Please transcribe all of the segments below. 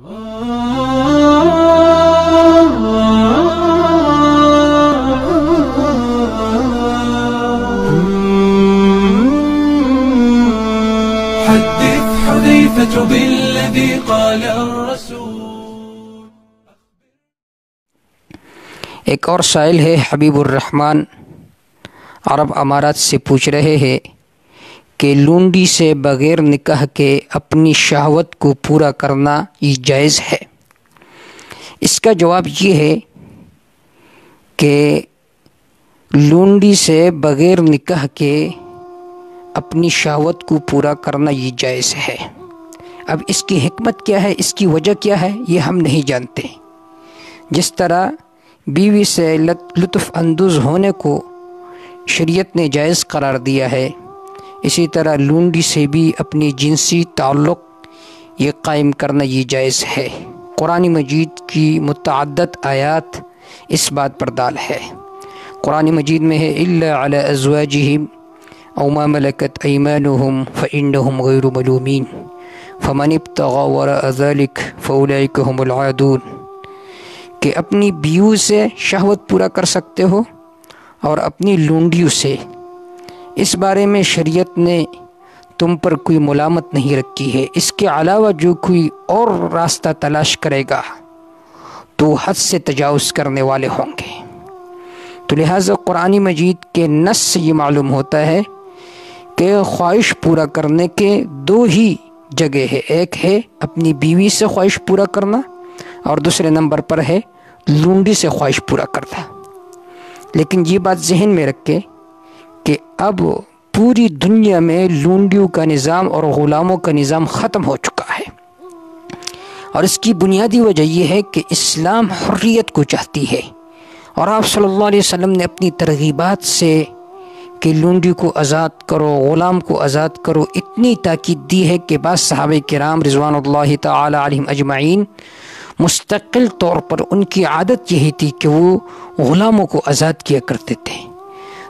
حدث حذيفة بالذي قال الرسول. ایک اور سائل ہے حبیب الرحمن عرب امارات سے پوچھ رہے ہیں کہ لونڈی سے بغیر نکاح کے اپنی شہوت کو پورا کرنا یہ جائز ہے؟ اس کا جواب یہ ہے کہ لونڈی سے بغیر نکاح کے اپنی شہوت کو پورا کرنا یہ جائز ہے۔ اب اس کی حکمت کیا ہے، اس کی وجہ کیا ہے، یہ ہم نہیں جانتے۔ جس طرح بیوی سے لطف اندوز ہونے کو شریعت نے جائز قرار دیا ہے، اسی طرح لونڈی سے بھی اپنی جنسی تعلق یہ قائم کرنا یہ جائز ہے۔ قرآن مجید کی متعدد آیات اس بات پر دال ہے۔ قرآن مجید میں ہے الا علی ازواجہم او ما ملکت ایمانہم فانہم غیر ملومین فمن ابتغى وراء ذلك فاولئک هم العادون، کہ اپنی بیوی سے شہوت پورا کر سکتے ہو اور اپنی لونڈیوں سے، اس بارے میں شریعت نے تم پر کوئی ملامت نہیں رکھی ہے۔ اس کے علاوہ جو کوئی اور راستہ تلاش کرے گا تو حد سے تجاوز کرنے والے ہوں گے۔ تو لہٰذا قرآن مجید کے نص سے یہ معلوم ہوتا ہے کہ خواہش پورا کرنے کے دو ہی جگہ ہے، ایک ہے اپنی بیوی سے خواہش پورا کرنا اور دوسرے نمبر پر ہے لونڈی سے خواہش پورا کرنا۔ لیکن یہ بات ذہن میں رکھے کہ اب پوری دنیا میں لونڈیوں کا نظام اور غلاموں کا نظام ختم ہو چکا ہے، اور اس کی بنیادی وجہ یہ ہے کہ اسلام حریت کو چاہتی ہے، اور آپ صلی اللہ علیہ وسلم نے اپنی ترغیبات سے کہ لونڈی کو آزاد کرو، غلام کو آزاد کرو، اتنی تاکید دی ہے کہ بعض صحابہ کرام رضوان اللہ تعالی علیہم اجمعین مستقل طور پر ان کی عادت یہی تھی کہ وہ غلاموں کو آزاد کیا کرتے تھے۔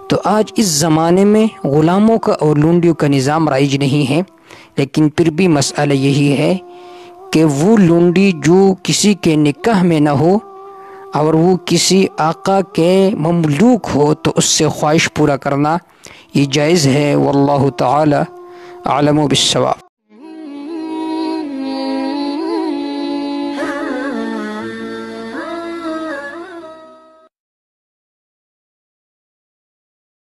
تو آج اس زمانے میں غلاموں کا اور لونڈیوں کا نظام رائج نہیں ہے، لیکن پھر بھی مسئلہ یہی ہے کہ وہ لونڈی جو کسی کے نکاح میں نہ ہو اور وہ کسی آقا کے مملوک ہو تو اس سے خواہش پورا کرنا یہ جائز ہے۔ واللہ تعالی اعلم بالصواب۔